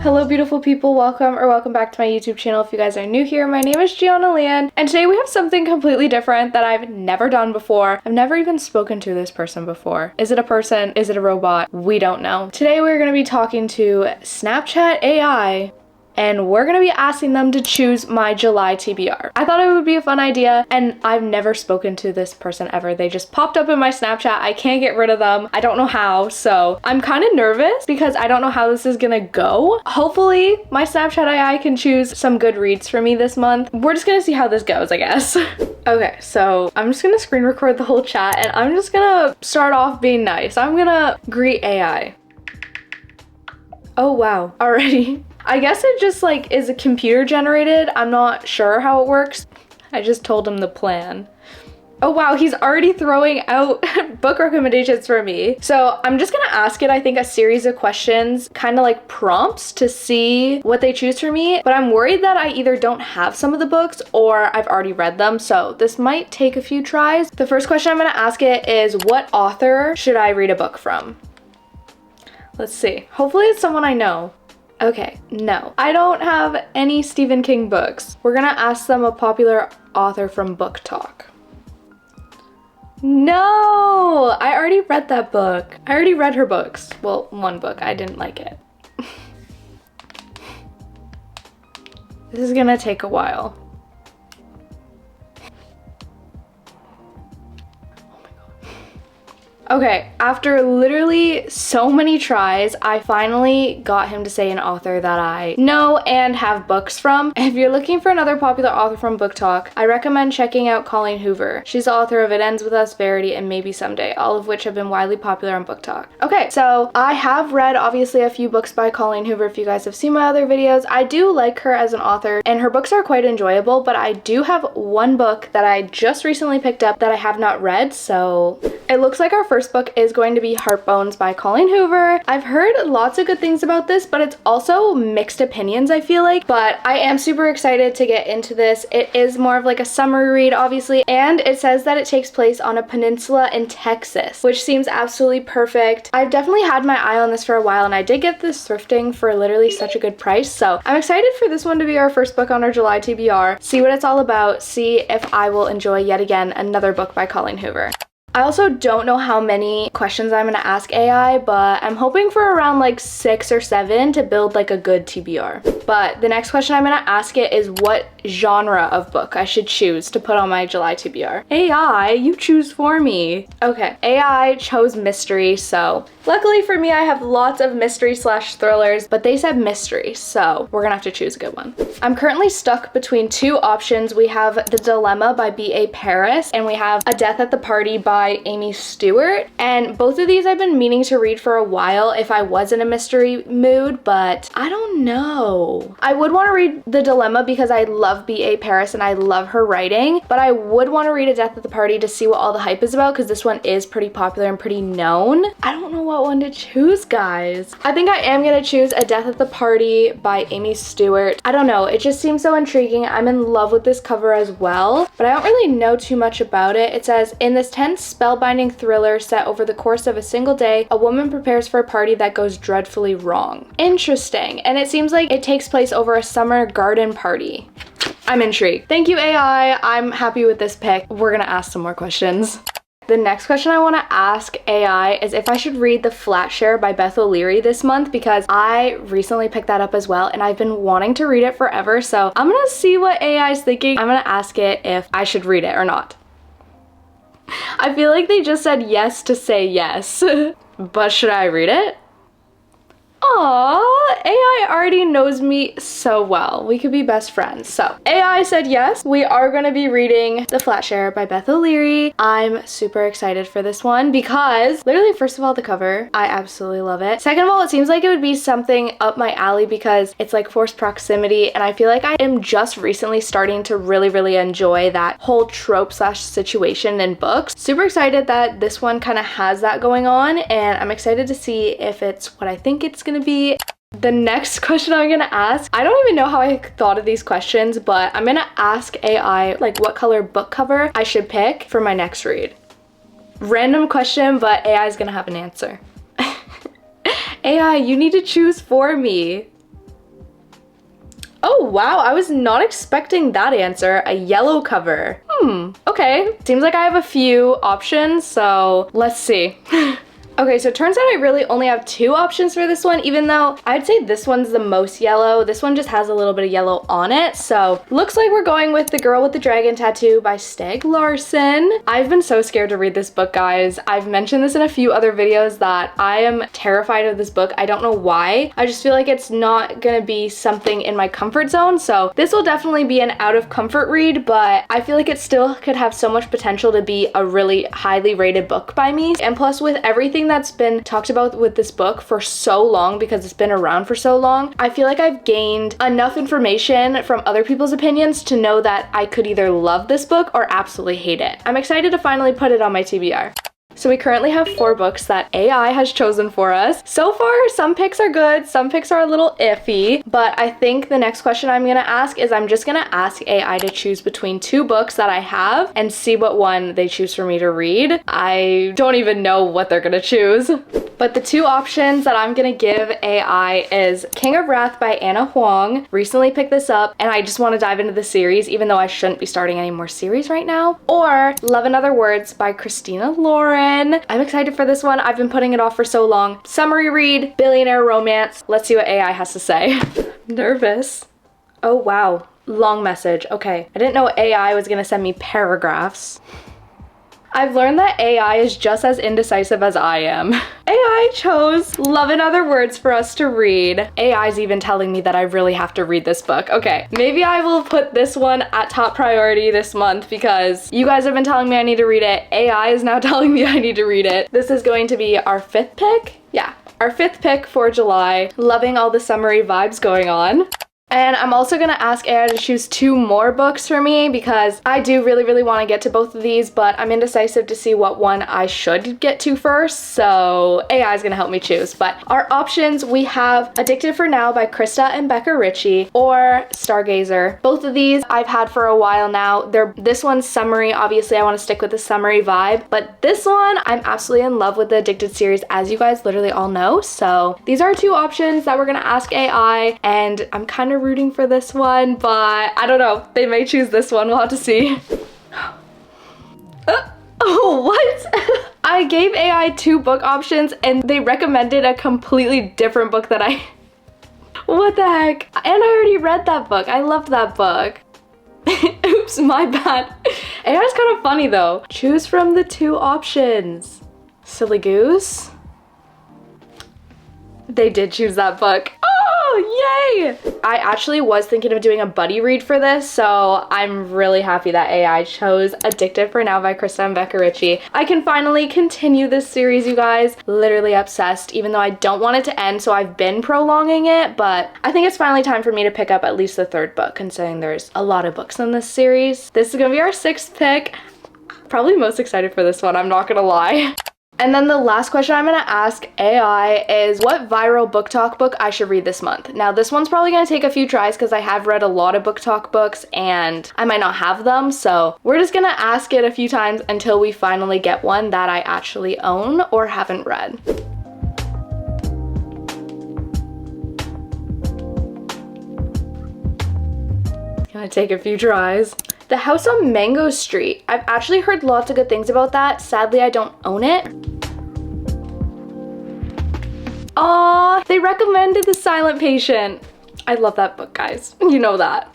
Hello beautiful people, welcome back to my YouTube channel. If you guys are new here, my name is Gianna Lian, and today we have something completely different that I've never done before. I've never even spoken to this person before. Is it a person? Is it a robot? We don't know. Today we're going to be talking to Snapchat AI, and we're gonna be asking them to choose my July TBR. I thought it would be a fun idea, and I've never spoken to this person ever. They just popped up in my Snapchat. I can't get rid of them. I don't know how, so I'm kind of nervous because I don't know how this is gonna go. Hopefully, my Snapchat AI can choose some good reads for me this month. We're just gonna see how this goes, I guess. Okay, so I'm just gonna screen record the whole chat, and I'm just gonna start off being nice. I'm gonna greet AI. Oh wow, already. I guess it just like is a computer generated. I'm not sure how it works. I just told him the plan. Oh wow, he's already throwing out book recommendations for me. So I'm just gonna ask it, I think, a series of questions, kind of like prompts to see what they choose for me. But I'm worried that I either don't have some of the books or I've already read them. So this might take a few tries. The first question I'm gonna ask it is, what author should I read a book from? Let's see. Hopefully it's someone I know. Okay, no. I don't have any Stephen King books. We're gonna ask them a popular author from BookTok. No! I already read that book. I already read her books. Well, one book. I didn't like it. This is gonna take a while. Okay, after literally so many tries, I finally got him to say an author that I know and have books from. If you're looking for another popular author from BookTok, I recommend checking out Colleen Hoover. She's the author of It Ends With Us, Verity, and Maybe Someday, all of which have been widely popular on BookTok. Okay, so I have read obviously a few books by Colleen Hoover. If you guys have seen my other videos, I do like her as an author and her books are quite enjoyable, but I do have one book that I just recently picked up that I have not read, so it looks like our first book is going to be Heartbones by Colleen Hoover. I've heard lots of good things about this, but it's also mixed opinions, I feel like. But I am super excited to get into this. It is more of like a summer read, obviously, and it says that it takes place on a peninsula in Texas, which seems absolutely perfect. I've definitely had my eye on this for a while, and I did get this thrifting for literally such a good price. So I'm excited for this one to be our first book on our July TBR, see what it's all about, see if I will enjoy yet again another book by Colleen Hoover. I also don't know how many questions I'm gonna ask AI, but I'm hoping for around like 6 or 7 to build like a good TBR. But the next question I'm gonna ask it is what genre of book I should choose to put on my July TBR. AI, you choose for me. Okay, AI chose mystery, so luckily for me I have lots of mystery slash thrillers, but they said mystery, so we're gonna have to choose a good one. I'm currently stuck between two options. We have The Dilemma by B.A. Paris, and we have A Death at the Party by Amy Stewart, and both of these I've been meaning to read for a while if I was in a mystery mood, but I don't know. I would want to read The Dilemma because I love B.A. Paris and I love her writing, but I would want to read A Death at the Party to see what all the hype is about because this one is pretty popular and pretty known. I don't know what one to choose, guys. I think I am gonna choose A Death at the Party by Amy Stewart. I don't know, it just seems so intriguing. I'm in love with this cover as well, but I don't really know too much about it. It says, in this tense spellbinding thriller set over the course of a single day, a woman prepares for a party that goes dreadfully wrong. Interesting, and it seems like it takes place over a summer garden party. I'm intrigued. Thank you, AI. I'm happy with this pick. We're gonna ask some more questions. The next question I want to ask AI is if I should read The Flatshare by Beth O'Leary this month because I recently picked that up as well and I've been wanting to read it forever, so I'm gonna see what AI is thinking. I'm gonna ask it if I should read it or not. I feel like they just said yes to say yes, but should I read it? Aww, AI already knows me so well. We could be best friends. So AI said yes. We are going to be reading The Flatshare by Beth O'Leary. I'm super excited for this one because literally, first of all, the cover, I absolutely love it. Second of all, it seems like it would be something up my alley because it's like forced proximity, and I feel like I am just recently starting to really enjoy that whole trope slash situation in books. Super excited that this one kind of has that going on, and I'm excited to see if it's what I think it's gonna be. The next question I'm gonna ask, I don't even know how I thought of these questions, but I'm gonna ask AI like what color book cover I should pick for my next read. Random question, but AI is gonna have an answer. AI, you need to choose for me. Oh wow, I was not expecting that answer. A yellow cover. Okay. Seems like I have a few options, so let's see. Okay, so it turns out I really only have 2 options for this one, even though I'd say this one's the most yellow. This one just has a little bit of yellow on it. So looks like we're going with The Girl with the Dragon Tattoo by Stieg Larsson. I've been so scared to read this book, guys. I've mentioned this in a few other videos that I am terrified of this book. I don't know why. I just feel like it's not gonna be something in my comfort zone. So this will definitely be an out of comfort read, but I feel like it still could have so much potential to be a really highly rated book by me. And plus, with everything that's been talked about with this book for so long, because it's been around for so long, I feel like I've gained enough information from other people's opinions to know that I could either love this book or absolutely hate it. I'm excited to finally put it on my TBR. So we currently have 4 books that AI has chosen for us. So far, some picks are good, some picks are a little iffy, but I think the next question I'm gonna ask is I'm just gonna ask AI to choose between 2 books that I have and see what one they choose for me to read. I don't even know what they're gonna choose. But the 2 options that I'm gonna give AI is King of Wrath by Anna Huang. Recently picked this up and I just wanna dive into the series, even though I shouldn't be starting any more series right now. Or Love and Other Words by Christina Lauren. I'm excited for this one. I've been putting it off for so long. Summary read, billionaire romance. Let's see what AI has to say. Nervous. Oh wow, long message. Okay, I didn't know AI was gonna send me paragraphs. I've learned that AI is just as indecisive as I am. AI chose Love and Other Words for us to read. AI's even telling me that I really have to read this book. Okay, maybe I will put this one at top priority this month because you guys have been telling me I need to read it. AI is now telling me I need to read it. This is going to be our 5th pick. Yeah, our 5th pick for July. Loving all the summery vibes going on. And I'm also gonna ask AI to choose 2 more books for me because I do really want to get to both of these, but I'm indecisive to see what one I should get to first, so AI is gonna help me choose. But our options, we have Addicted for Now by Krista and Becca Ritchie or Stargazer. Both of these I've had for a while now. This one's summery. Obviously I want to stick with the summery vibe, but this one I'm absolutely in love with the Addicted series, as you guys literally all know. So these are 2 options that we're gonna ask AI, and I'm kind of rooting for this one, but I don't know. They may choose this one. We'll have to see. Oh, what? I gave AI 2 book options and they recommended a completely different book that I... What the heck? And I already read that book. I loved that book. Oops, my bad. AI's kind of funny though. Choose from the 2 options. Silly goose. They did choose that book. Oh, yay! I actually was thinking of doing a buddy read for this, so I'm really happy that AI chose Addicted for Now by Krista and Becca Ritchie. I can finally continue this series, you guys. Literally obsessed, even though I don't want it to end, so I've been prolonging it, but I think it's finally time for me to pick up at least the 3rd book, considering there's a lot of books in this series. This is gonna be our 6th pick. Probably most excited for this one, I'm not gonna lie. And then the last question I'm gonna ask AI is what viral BookTok book I should read this month. Now this one's probably gonna take a few tries because I have read a lot of BookTok books and I might not have them, so we're just gonna ask it a few times until we finally get one that I actually own or haven't read. Gonna take a few tries. The House on Mango Street. I've actually heard lots of good things about that. Sadly, I don't own it. Aw, they recommended The Silent Patient. I love that book, guys. You know that.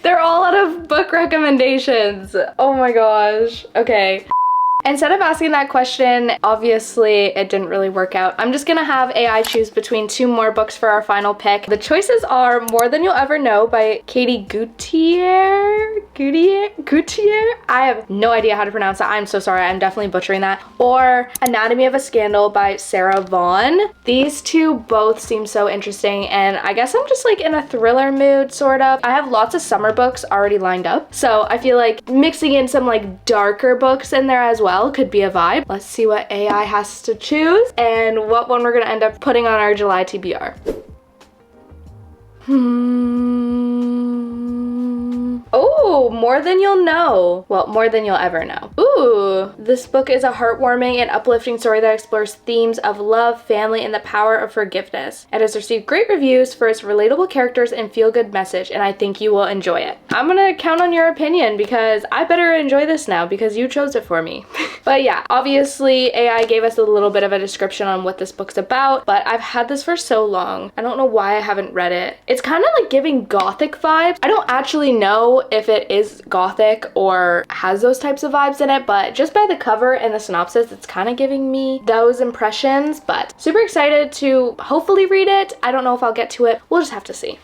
They're all out of book recommendations. Oh my gosh. Okay. Instead of asking that question, obviously it didn't really work out. I'm just gonna have AI choose between 2 more books for our final pick. The choices are More Than You'll Ever Know by Katie Gutierrez? I have no idea how to pronounce that. I'm so sorry, I'm definitely butchering that. Or Anatomy of a Scandal by Sarah Vaughn. These 2 both seem so interesting, and I guess I'm just like in a thriller mood, sort of. I have lots of summer books already lined up, so I feel like mixing in some like darker books in there as well could be a vibe. Let's see what AI has to choose and what one we're gonna end up putting on our July TBR. Oh, More Than You'll Know. Well, More Than You'll Ever Know. Ooh, Ooh, this book is a heartwarming and uplifting story that explores themes of love, family, and the power of forgiveness. It has received great reviews for its relatable characters and feel-good message, and I think you will enjoy it. I'm gonna count on your opinion because I better enjoy this now because you chose it for me. But yeah, obviously AI gave us a little bit of a description on what this book's about, but I've had this for so long. I don't know why I haven't read it. It's kind of like giving gothic vibes. I don't actually know if it is gothic or has those types of vibes in it, but just by the cover and the synopsis, it's kind of giving me those impressions. But super excited to hopefully read it. I don't know if I'll get to it. We'll just have to see.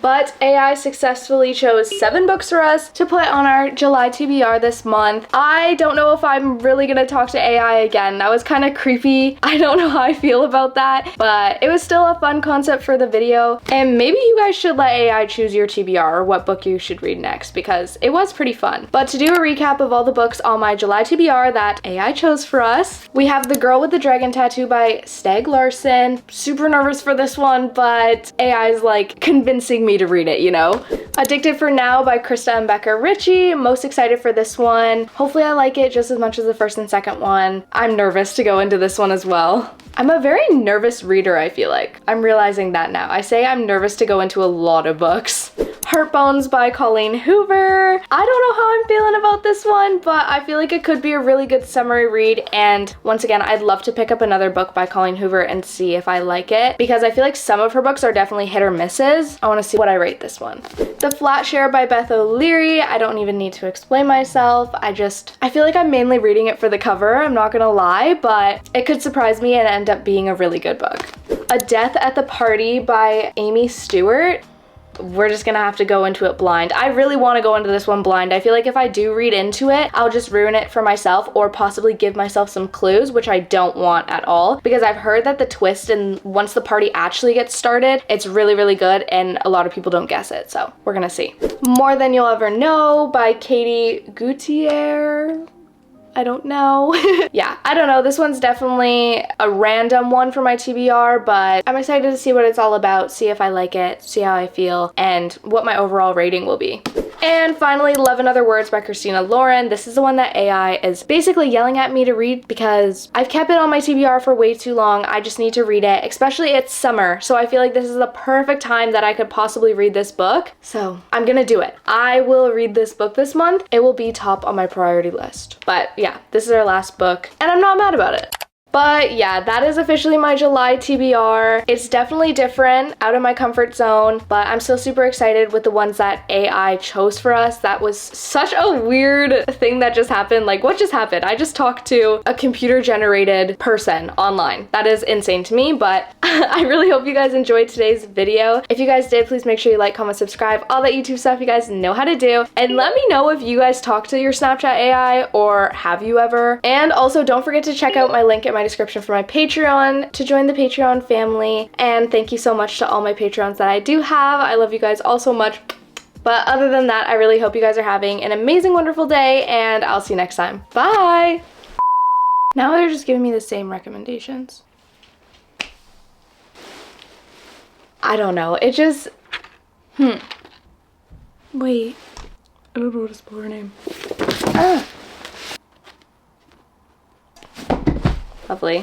But AI successfully chose 7 books for us to put on our July TBR this month. I don't know if I'm really gonna talk to AI again. That was kind of creepy. I don't know how I feel about that, but it was still a fun concept for the video. And maybe you guys should let AI choose your TBR or what book you should read next because it was pretty fun. But to do a recap of all the books on my July TBR that AI chose for us, we have The Girl with the Dragon Tattoo by Steg Larsson. Super nervous for this one, but AI is like convincing me to read it, you know? Addicted for Now by Krista and Becca Ritchie. Most excited for this one. Hopefully I like it just as much as the first and second one. I'm nervous to go into this one as well. I'm a very nervous reader, I feel like. I'm realizing that now. I say I'm nervous to go into a lot of books. Heartbones by Colleen Hoover. I don't know how I'm feeling about this one, but I feel like it could be a really good summary read. And once again, I'd love to pick up another book by Colleen Hoover and see if I like it because I feel like some of her books are definitely hit or misses. I want to see what I rate this one. The Flat Share by Beth O'Leary. I don't even need to explain myself. I feel like I'm mainly reading it for the cover, I'm not gonna lie, but it could surprise me and end up being a really good book. A Death at the Party by Amy Stewart. We're just gonna have to go into it blind. I really want to go into this one blind. I feel like if I do read into it, I'll just ruin it for myself or possibly give myself some clues, which I don't want at all because I've heard that the twist and once the party actually gets started, it's really, really good and a lot of people don't guess it. So we're gonna see. More Than You'll Ever Know by Katie Gutierrez. I don't know. Yeah, I don't know. This one's definitely a random one for my TBR, but I'm excited to see what it's all about, see if I like it, see how I feel, and what my overall rating will be. And finally, Love and Other Words by Christina Lauren. This is the one that AI is basically yelling at me to read because I've kept it on my TBR for way too long. I just need to read it, especially it's summer. So I feel like this is the perfect time that I could possibly read this book. So I'm gonna do it. I will read this book this month. It will be top on my priority list. But yeah, this is our last book and I'm not mad about it. But yeah, that is officially my July TBR. It's definitely different, out of my comfort zone, but I'm still super excited with the ones that AI chose for us. That was such a weird thing that just happened. Like, what just happened? I just talked to a computer-generated person online. That is insane to me, but I really hope you guys enjoyed today's video. If you guys did, please make sure you like, comment, subscribe, all that YouTube stuff you guys know how to do. And let me know if you guys talk to your Snapchat AI or have you ever. And also, don't forget to check out my link in my description for my Patreon to join the Patreon family. And thank you so much to all my Patreons that I do have. I love you guys all so much. But other than that, I really hope you guys are having an amazing, wonderful day, and I'll see you next time. Bye! Now they're just giving me the same recommendations. I don't know. It just... Wait. I don't know what to spell her name. Ah! Lovely.